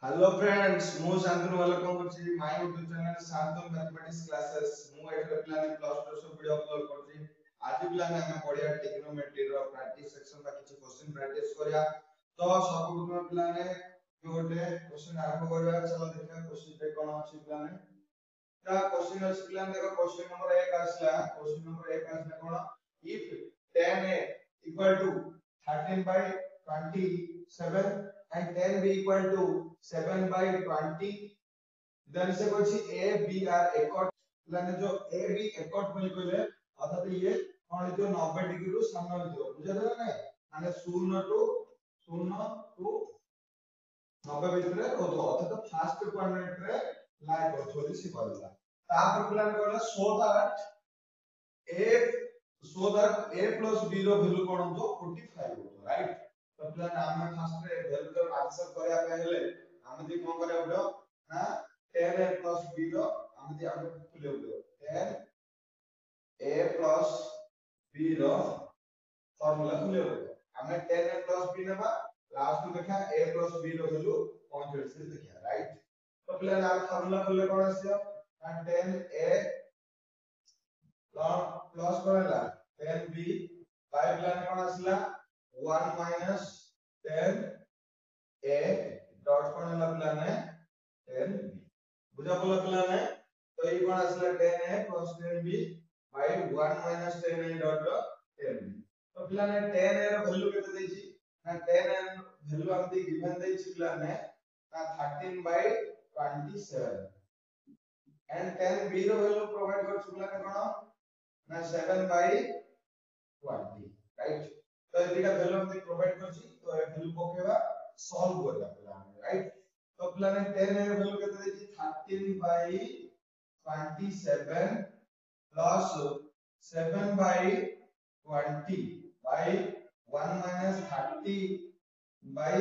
hello friends मु Shantanu welcome करछि my YouTube channel Shantanu mathematics classes मु एठरे प्लान प्लस 2 सब वीडियो अपलोड करछि आज प्लान हम पढिया ट्रिग्नोमेट्री रो प्रैक्टिस सेक्शन बा किछि क्वेश्चन प्रैक्टिस करिया तो सब प्रथम प्लान जो गोटे क्वेश्चन आरंभ करिया चलो देखिया क्वेश्चन पे कोन अछि प्लान ता क्वेश्चन अछि प्लान देखो क्वेश्चन नंबर 1 आसला क्वेश्चन नंबर 1 आसला कोन if 10a equal to 13 by 27 and 10b equal to 7 by 20 then से कुछ a b are एकट माने जो a b एकट बोली कहले अर्थात ये कोन जो 90 डिग्री रु सामने हो बुझले ना नहीं माने 0 टू 90 ଭିତରେ होतो अर्थात फास्ट क्वाड्रेंट रे लाइक करथोली सी कहला तापर प्लान कहला a so that a plus b रो वैल्यू कोन हो 45 होतो राइट तो प्लान हम फास्ट रे वैल्यू का आंसर करया पहले हम दी कोन करे पड़ो ना 10a plus b रो हम दी हम खुले पड़ो 10a plus b रो फार्मूला खुले पड़ो हमें 10a plus b नेबा लास्ट में देखा a plus b रो वैल्यू 45 से देखा राइट तो प्लान हम फार्मूला खुले कोन आसियो 10a प्लस करला 10b बाय प्लान कोन आसला 1 minus 10a डॉट कोन हला प्लान है 10b बुझा पला प्लान है तो ये कोन आसला 10a plus 10b by 1 minus 10a dot 10b तो प्लान है 10a ର वैल्यू केते देछि ना 10a वैल्यू हम दी गिवन देछि प्लान है ना 13 by 27 and 10b ର वैल्यू प्रोवाइड कर प्लान है कोन ना 7 by 20 राइट तो एदिका वैल्यू हम प्रोवाइड करछि तो ए वैल्यू पकेबा सॉल्व करला प्लान राइट तो प्लान 10 एर वैल्यू केते देछि 13 by 27 plus 7 by 20 by 1 minus 30 by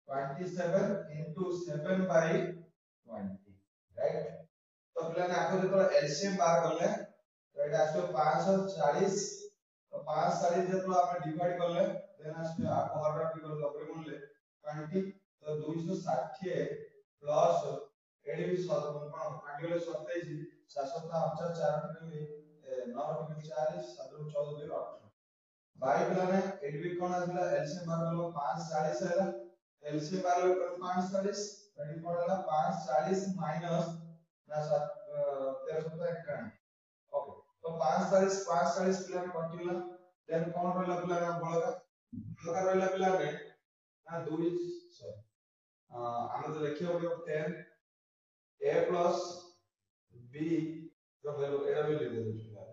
27 into 7 by 20 right तो प्लान आको जो एलसीएम बाहर करले तो एटा आसो 540 तो 540 जब आप डिवाइड करले देन आसो आप हर फिगर लगे बोलले 20 तो 260 प्लस एडी भी 20 27 7 4 टिकले 9 टिकले 40 7 14 18 बाई प्लान एडी भी कोन आसला एलसीएम बार लो 540 हैला एलसीएम बार लो 540 एडी कोन हैला 540 माइनस ना 1351 ओके तो 540 प्लान कटिला देन कोन रहला प्लान बळका रहला प्लान ना 2 सॉरी हम तो लिखियो 10 a plus b ର वैल्यू एडा भी ले देछु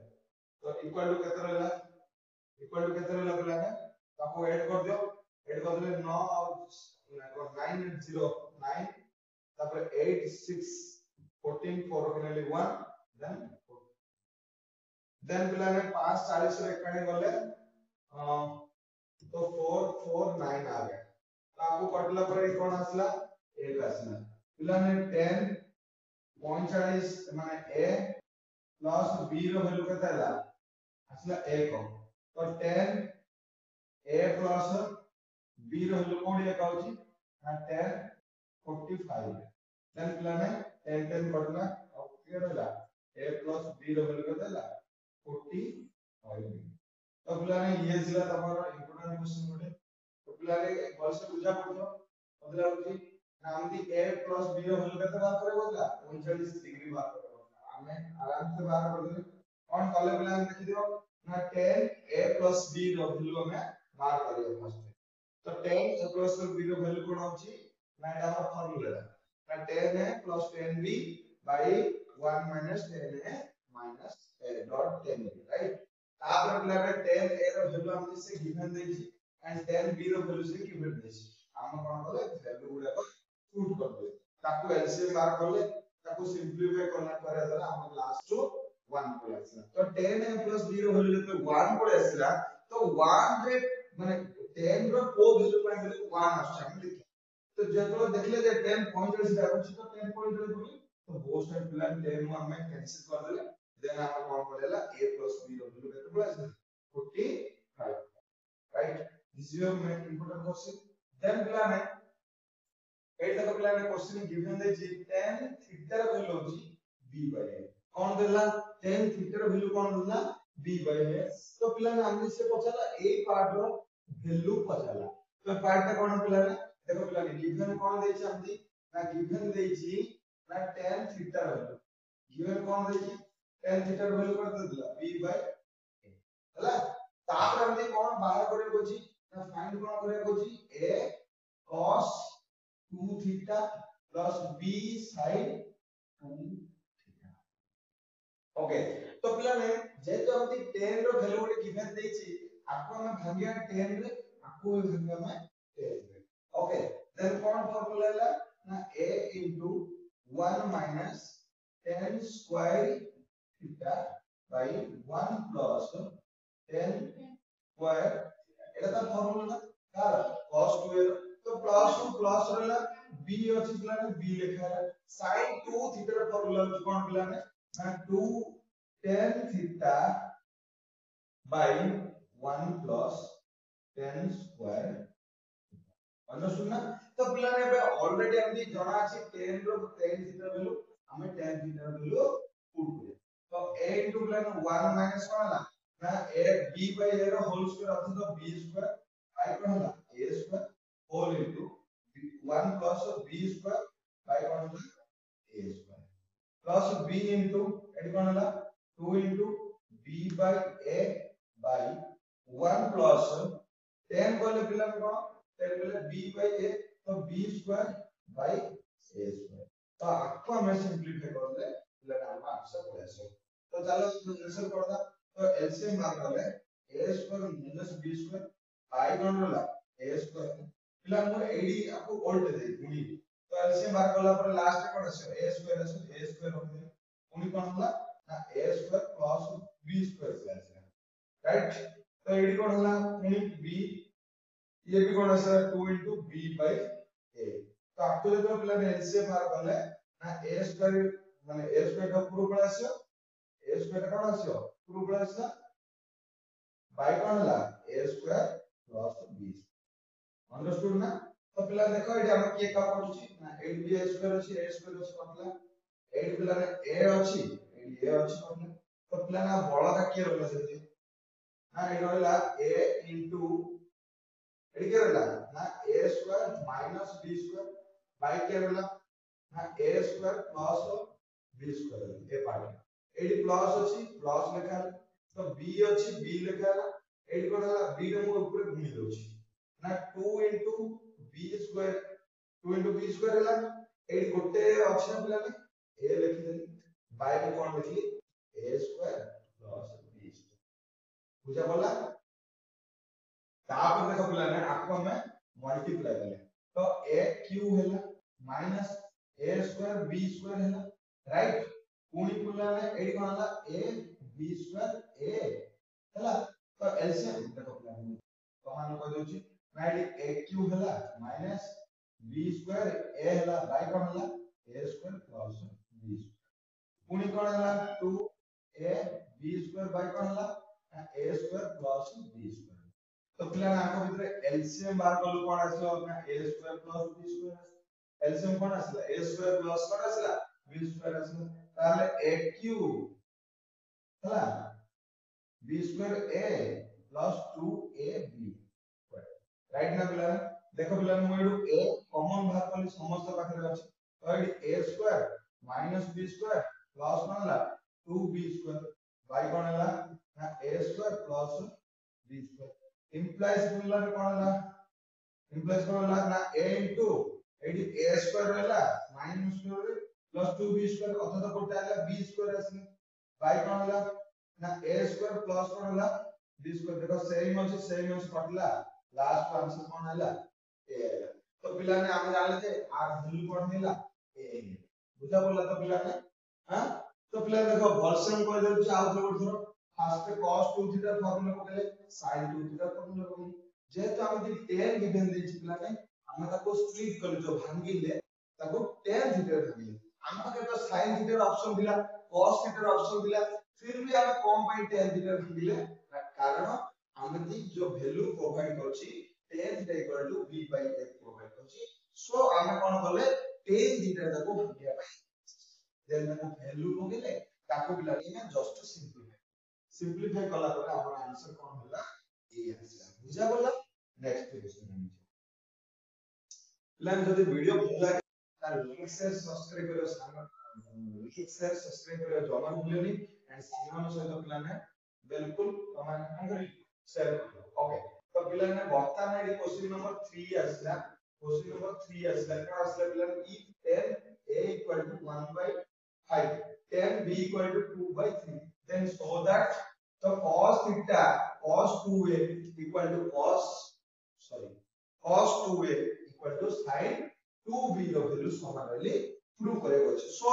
तो इक्वल टू केते रहला इक्वल टू केते रहला प्लान ताको ऐड कर दियो ऐड कर देले 9 और 909 तापर 8 6 14 4 रखले 1 देन प्लान 540 रे एकाने गले तो 449 आ गया तो आपको कटला पर कौन आसला 1 आसला प्लान 10 45 माने a प्लस b रो वैल्यू केते हला आसला 1 तो 10 a प्लस b रो वैल्यू कोन एक आउची ना 10 45 देन प्लान 10 10 कटला अब क्लियर होला a प्लस b रो वैल्यू केते हला 45 तो प्लान ये जिला तमरो इंपोर्टेंट क्वेश्चन गोटे तो प्लान भलसे बुझा पड़तो मतलब होची नाम दी a plus b रो वैल्यू केते बात करे बोलला 39 डिग्री बात करे बोलला हमें आराम से बात कर दे कौन कॉलम प्लान देखि दियो ना 10 a plus b रो वैल्यू हमें बात करियो फर्स्ट तो 10 a plus b रो वैल्यू कोन होची ना एटा हमर फार्मूला ना 10 a plus 10b by 1 minus 10 a minus a dot 10b right तापर प्लान 10 a रो वैल्यू हम से गिवन देछि एंड 10 b रो वैल्यू से गिवन देछि हम कोन कले वैल्यू गुडा को पुट कर दे ताको एलसीएम बार करले ताको सिंपलीफाई करना करे द्वारा हम लास्ट टू 1 को आसला तो 10 a plus b रो वैल्यू जब 1 को आसला तो 1 रे माने 10 रो को वैल्यू पाइ गेले 1 आछा हम देखि तो जेतो देखले जे 10 45 आउची तो 10 45 बोली तो बोथ साइड प्लान 10 में हम कैंसिल कर देले देन हम कोन पड़ेला a plus b रो वैल्यू केते पड़ा 45 right this is your main important question then plan है एट देखो पिला ने क्वेश्चन गिवन दे जी tan थीटा ର वैल्यू होची b by a कोन देला tan थीटा ର वैल्यू कोन देला b by a तो पिला ने हमने से पछला ए पार्ट रो वैल्यू पछला तो पार्ट टा कोन पिला ने देखो पिला ने गिवन कोन देछि हमती ना गिवन देछि ना tan theta rho value given कोन देछि tan थीटा रो वैल्यू कोन देला b by a हला तापर हमती कोन बाहर करे कोछि ना फाइंड कोन करे कोछि a cos 2 theta plus b sin 2 theta okay तो पिला ने जेतो हमती tan रो वैल्यू गोटे गिवन देछि आपको हम भागिया tan रे आपको भागिया में tan रे ओके देन कोन फार्मूला हैला ना a into 1 minus tan square theta by 1 plus tan square एटा तो फार्मूला ना कार cos 2 तो प्लस टू प्लस रहला b अछि पिला ने b लिखा है sin 2 थीटा रो फार्मूला अछि कोन पिला ने ना 2 tan theta by 1 plus tan square understood ना तो पिला ने बे ऑलरेडी हमदी जणा अछि tan रो tan थीटा वैल्यू हमें tan थीटा वैल्यू पुट करे तो a इनटू पिला ने 1 माइनस कोन हला ना a b by a रो होल स्क्वायर अछि तो b स्क्वायर बाय कोन हला a square whole into 1 plus b square by 1 plus a square plus b into एडी कोन हला 2 into b by a by 1 plus 10 बोले पिला कोन 10 बोले b by a तो b square by a square तो आपको हमें सिंपलीफाई कर दे पिला का आंसर पड़े सो तो चलो आंसर कर दा तो एलसीएम बात करले a square minus b square by कोन हला a square पिला मोर एडी आपको ओल्ड दे गुणी तो एलसीएम बार करला पर लास्ट में कोन आसे a स्क्वायर आसे a स्क्वायर हो गया गुणी कोन होला ना a square plus b square से आसे राइट तो एडी कोन होला गुणी b ये भी कोन आसे 2 b by a तो आपको जो पिला ने एलसीएम बार करले ना a स्क्वायर माने a स्क्वायर का पूरा पड़ा आसे a स्क्वायर कोन आसे पूरा पड़ा आसे बाय कोन होला a square plus b understood ना तो पिला देखो एडी हम के का पडुची ना 8b स्क्वायर अछि a स्क्वायर अछि मतलब 8 पिला ने a अछि एडी a अछि मतलब तो पिला ना बळ का के रहला सेति ना एडी रहला a इनटू एडी के रहला ना a square minus b square by के रहला ना a square plus b square ए पार्ट एडी प्लस अछि प्लस लिखा तो b अछि b लिखा एडी कोन हला b रे मो ऊपर गुणी दोछि ना 2 into b square 2 into b square हैला एडी गोटे ऑप्शन पिला ने a लिखि देली बाय को कोन लिखली a square plus b square बुझा बोला तापर देखो पिला ने आपको हमें मल्टीप्लाई करले तो a क्यू हैला minus a square b square हैला राइट पुनी पिला ने एडी कोन हला a b square a हैला तो एलसीएम देखो पिला ने कमान को दोछि नाइडी a क्यू हला माइनस b स्क्वायर a हला बाय कोन हला a square plus b square पुनी कोन हला 2 a b स्क्वायर बाय कोन हला a square plus b square तो पिला ना आपको भीतर एलसीएम बार कलु कोन आसलो ना a square plus b square LCM कोन आसला a स्क्वायर प्लस कोन आसला b स्क्वायर आसला ताले a क्यू हला b square a plus 2ab right ना पिला देखो पिला मु एडु a कॉमन बाहर कली समस्त पाखरे अछि तो एडी a square minus b square plus कोन हला 2b स्क्वायर बाय कोन हला ना a square plus b square implies पिला कोन हला इंप्लाइज कोन हला ना a इनटू एडी a स्क्वायर हला minus square plus 2b square अथवा कोटा हला b स्क्वायर आसी बाय कोन हला ना a स्क्वायर प्लस कोन हला b स्क्वायर देखो सेम अछि कटला लास्ट आंसर कोन हैला ए तो पिला ने हम जान लेते आर वैल्यू कोन हैला ए बुझा बोला तो पिला ने हां तो पिला देखो वर्सन को दे आ थोड़ा फास्ट cos 2 थीटा फार्मूला पकेले sin 2 थीटा फार्मूला पकेले जेतो हम दी tan गिवन दै पिला ने हम ताको स्प्लिट कर जो भांगिले ताको tan थीटा भांगिले हम के तो sin थीटा ऑप्शन दिला cos थीटा ऑप्शन दिला फिर भी हम कम पाई tan थीटा भांगिले कारण हमदी जो वैल्यू प्रोवाइड करछि tan theta equal to b by a provide करछि सो आमे कोन कले 10 दीटा जाको भागिया पाई देन ताको वैल्यू पकेले ताको बिलानी में जस्ट सिंपलीफाई कला पर हमर आंसर कोन होला ए आसला बुझा गला नेक्स्ट क्वेश्चन प्लान जदि वीडियो भल लागे तार लाइक शेयर सब्सक्राइब करियो सामने लाइक शेयर सब्सक्राइब करियो जमा भूलनी एंड सामान सहित प्लान है बिल्कुल तमाम करी शेयर करियो ओके तो प्लान ने बता में क्वेश्चन नंबर 3 आसला क्वेश्चन नंबर 3 आसला का आसला plan if 10 a equal to 1 by 5 10 b equal to 2 by 3 then show that the cos theta cos 2a equal to cos 2a equal to sin 2b ର value ସମାନ ବୋଲି ପ୍रूव କରିବାକୁ ଅଛି so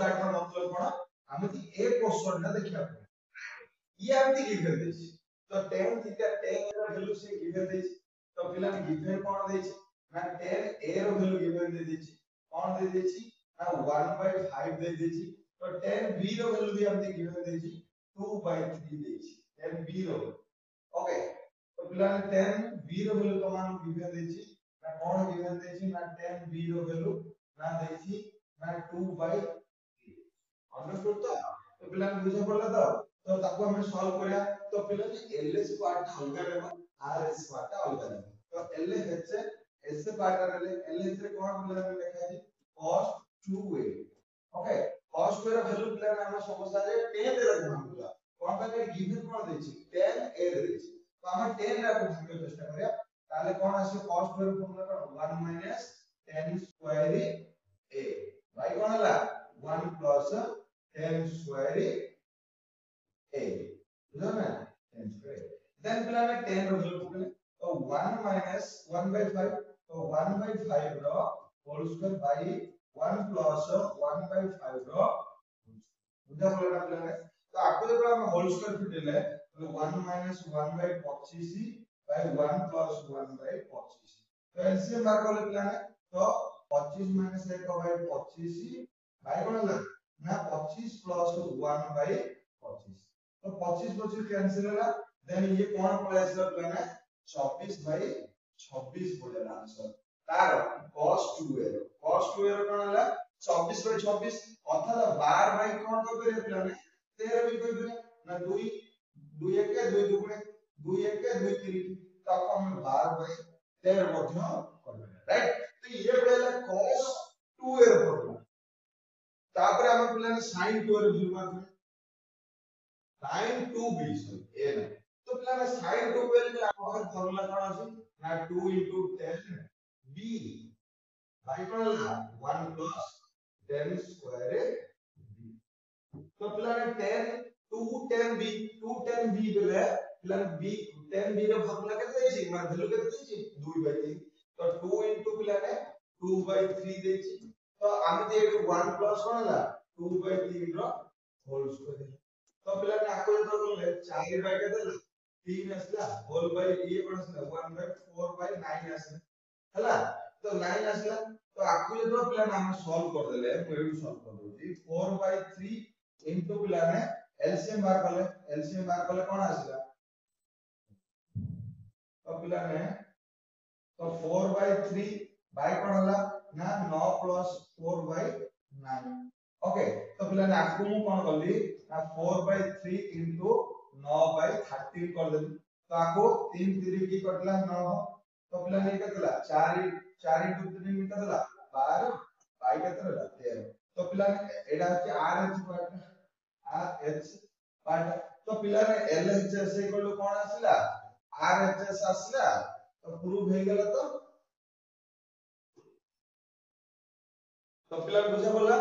that ର मतलब କଣ ଆମେ ଏ क्वेश्चन ଟା ଦେଖିବା ये आमती गिवन देछि तो tan थीटा tan ର वैल्यू से गिवन देछि तो पिला ने गिवन कोन देछि ना tan a ର वैल्यू गिवन दे देछि कोन दे देछि ना 1/5 दे देछि तो tan b ର वैल्यू भी आमती गिवन देछि 2/3 देछि tan b ର ओके तो पिला ने tan b ର वैल्यू तमान गिवन देछि ना कोन गिवन देछि ना tan b ର वैल्यू ना देछि ना 2/3 अंडरस्टूड तो पिला ने बुझा पड़ला तो ताको हमें सॉल्व करिया तो पिला एलएच पार्ट अलगा लेबा आरएच पार्ट अलगा लेबा तो एलएच एस पार्ट रे एलएच रे कोन पिला में लिखा है cos 2a ओके cos 2 रे वैल्यू पिला ने हम समस्या रे 10 रे रखबा कोन पे गिवन कोन देछि 10 a रे देछि तो हम 10 रे को भाग चेष्टा करिया ताले कोन आसे cos 2 रे फॉर्मूला कोन 1 - 10 स्क्वायर a भाई कोन हला 1 + 10 स्क्वायर a बुझा ना 10 स्क्वायर देन पिला ने 10 रो वैल्यू पकले तो 1 - 1/5 तो 1/5 रो होल स्क्वायर बाय 1 + 1/5 रो बुझा पड़ला पिला ने तो आको जब हम होल स्क्वायर फिटेले तो 1 - 1/25 बाय 1 + 1/25 तो एलसीएम बार करले पिला ने तो 25 - 1/25 बाय कोन ला ना 25 + 1/25 तो 25 कैंसिल होला देन ये कौन पड़े आसला प्लान 24/26 पड़े आंसर तार cos 2a कौन होला 24/26 अर्थात 12 बाय कौन कर करे प्लान 13 भी कर दे ना 2 2 1 के 2 2 2 1 के 2 3 तब हम 12/13 मध्य कर राइट तो ये पड़ेला cos 2a फॉर्मूला तापर हम प्लान sin 2a रे वैल्यू मार sin 2b a ना तो पिला sin 2b के आखर फार्मूला कोन अछि ना 2 * 10 b भाई कोन ला 1 + 10 स्क्वायर b तो पिला 10 2 10 b बेले पिला b 10 b रो फार्मूला केते दैछि मार वैल्यू केते दैछि 2/3 तो 2 * पिला 2/3 दैछि तो आमे दे 1 + कोन ला 2/3 रो होल स्क्वायर तो पिला ने आको तो बोले 4 बाय के देला 3 आसला होल बाय ये कोन आसला 1/4/9 आसला हला तो 9 आसला तो आको तो पिला ने हम सॉल्व कर देले मैं सॉल्व कर दोची 4/3 इनटू पिला ने एलसीएम बार कले कोन आसला तो पिला ने तो 4/3 बाय कोन हला ना 9 + 4/9 ओके तो पिला ने आको मु कोन करली ना 4/3 into 9/13 कर देली तो आको 3 3 की कटला 9 तो पिला ने केतला 4 4 into 3 में केतला 12 बाय केतला 13 तो पिला ने एडा अछि RH पार्ट तो पिला ने LHS इक्वल कोन आसिला RHS आसिला तो प्रूव हे गेला तो पिला बुझा बोला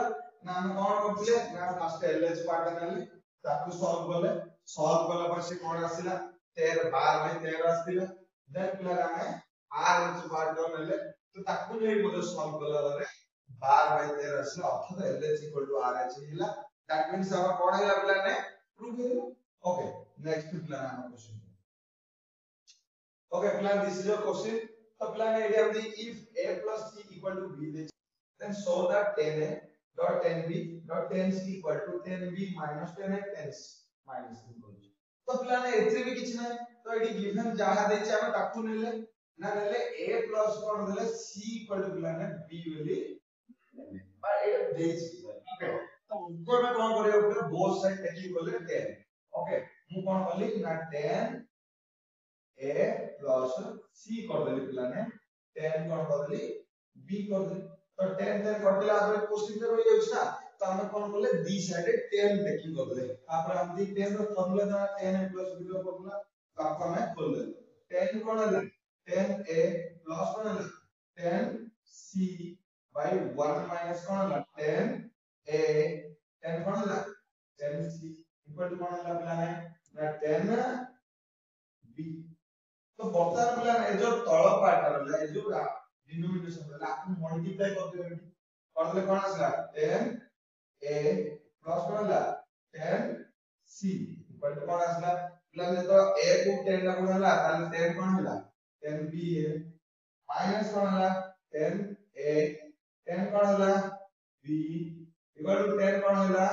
ना हम कोन करथिले ना फर्स्ट एलएच पार्ट नाली ताकू सॉल्व कला पर से कोन आसिला 13 12/13 आसिला देन पिला हमें आरएच पार्ट नेले तो ताकू नै मते सॉल्व कला रे 12/13 आसिला अर्थात एलएच = आरएच हिला दैट मींस हम कोन हिला पिला ने प्रूव हे ओके नेक्स्ट पिला हम क्वेश्चन ओके पिला दिस इज योर क्वेश्चन तो पिला ने एडी हम दी if a + c = b then show that 10a dot 10b dot 10c equal to 10b minus 10a 10c minus 3 तो पिला ने एथि भी किछ नै तो एडी गिवन जहा देछि हम ताकू नेले ना नेले a प्लस कोन देले c इक्वल टू पिलाने b बोली बा एटा देछि ओके तो ऊपर में कोन करियो पड़े बोथ साइड टेकिंग करले 10 ओके मु कोन करली ना 10 a प्लस c कर देली पिलाने 10 कोन कर देली b कर देली तो 10 10 कर देला आगे क्वेश्चन में रहि जाउछ ना तो हम कोन करले दी साइड 10 टेकिंग कर देले तापर हम दी 10 रो फार्मूला दा 10 a प्लस b रो फार्मूला तापर हमें खोल दे 10 कोन है 10 a प्लस कोन है 10 c by 1 minus कौन है 10 a 10 कौन है 10 c equal to कौन है पिलाने ना 10 b तो ବର୍ତ୍ତମାନ ପିଲାମାନେ ଏ ଯୋଉ ତଳ ପାର୍ଟ ରହିଲା ଏ ଯୋଉ ଡିନୋମିନେସନ ରହିଲା ଆକୁ ମଲ୍ଟିପ୍ଲାଇ କରିଦେବେ କରିଦେଲେ କଣ ଆସିଲା 10 a ପ୍ଲସ କଣ ହେଲା 10 c equal to କଣ ଆସିଲା ପିଲାମାନେ ତ a କୁ 10 ଟା ଗୁଣ ହେଲା ତାହେଲେ 10 କଣ ହେଲା 10 b a माइनस कौन है 10 a 10 कौन है b इक्वल टू 10 कौन है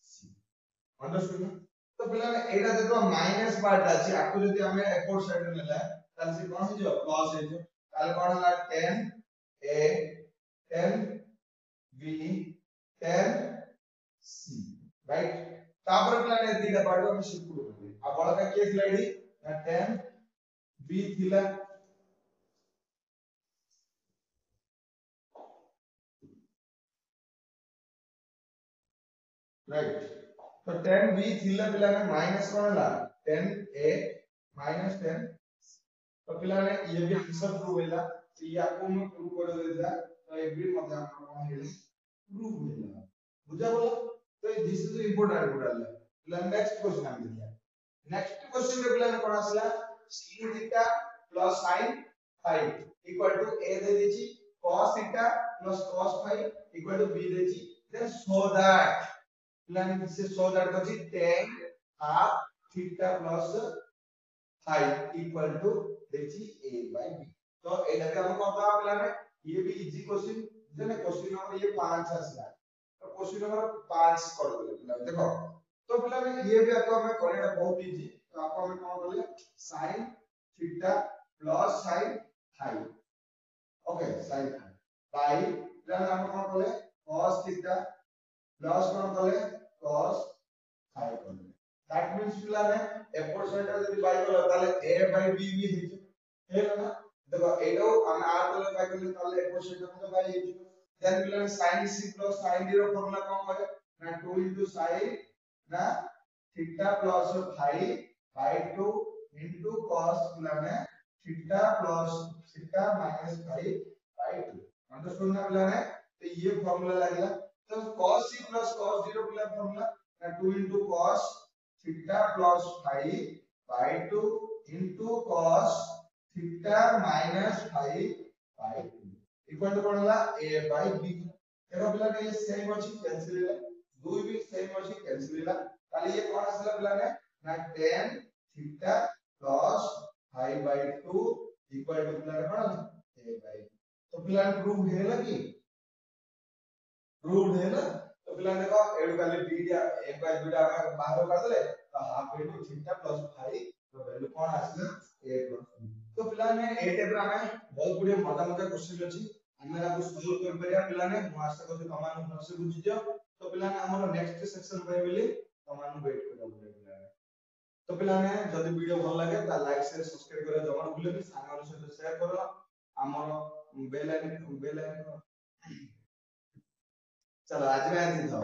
c अंडरस्टूड तो पिला ने एटा देखो माइनस पार्ट अछि आकु जदी हमें एपोर्ट साइड में लेला ताले से कोन हो जो प्लस हो जो ताले कोन होला 10 a 10 b 10 c राइट तापर पिला ने दीटा पार्ट हम शिफ्ट करू आ बळका के स्लाइड ना 10 b थिला राइट तो 10 b थिला पिला ने माइनस कोन होला 10 a माइनस 10 तो पिला ने ये भी आंसर प्रूव होला तो ये आपको मैं प्रूव कर देता तो ये भी मत आप कोन हेले प्रूव होला बुझा बोला तो दिस इज इंपोर्टेंट बोला पिला नेक्स्ट क्वेश्चन हम देखिए नेक्स्ट क्वेश्चन में पिला ने कोन आसला sin theta plus sin phi equal to a दे देची cos theta plus cos phi equal to b देची देन सो दैट प्लान से सो दैट बची tan half theta plus phi equal to देखी a by b तो एटा के हम करता प्लान में ये भी इजी क्वेश्चन जने क्वेश्चन नंबर ये 5 आसला तो क्वेश्चन नंबर 5 कर दे प्लान देखो तो प्लान ये भी आपको हमें करना बहुत इजी तो आपको हमें कौन बोले sin theta plus sin phi okay sin phi plan हम कौन बोले cos थीटा प्लस कौन बोले cos phi बोले दैट मींस पिलाने एपोर्ट साइड रे जदी बाय कलो ताले a by b भी हेजो हेलो ना देखो एडो हम r को बाय करले ताले एपोर्ट साइड रे बाय हेजो देन पिलाने sin c plus sin d रो फार्मूला कोन करे ना 2 sin ना theta plus phi by 2 cos पिलाने theta plus theta minus phi by 2 understood ना पिलाने तो ये फार्मूला लागला तो cos c plus cos 0 पिला फार्मूला ना 2 cos theta plus phi by 2 into cos theta minus phi by 2 equal to कोन होला a by b देखो पिला ने ये सेम अछि कैंसिल होला दो भी सेम अछि कैंसिल होला ताले ये कोन आसला पिला ने ना tan theta plus phi by 2 equal to पिला ने कोन a by तो पिला ने प्रूव हेला की प्रूव हेला तो पिला देखो एडु खाली b दिया 1 by 2 टा बाहर कर देले तो half into theta plus phi तो वैल्यू कोन आसला a प्लस b तो पिला ने ए टाइप रा हमें बहुत गुडे मजा मजा क्वेश्चन अछि हमरा को सॉल्व कर परिया पिला ने मु आशा करछु तमान भलसे बुझि दियो तो पिला ने हमर नेक्स्ट सेक्शन पे मिली तमान वेट कर पिला ने तो पिला ने जदी वीडियो भल लागे ता लाइक शेयर सब्सक्राइब करे जमा भूले कि सागर सहित शेयर करो हमर बेल आइकन चलो आज में आ दिन था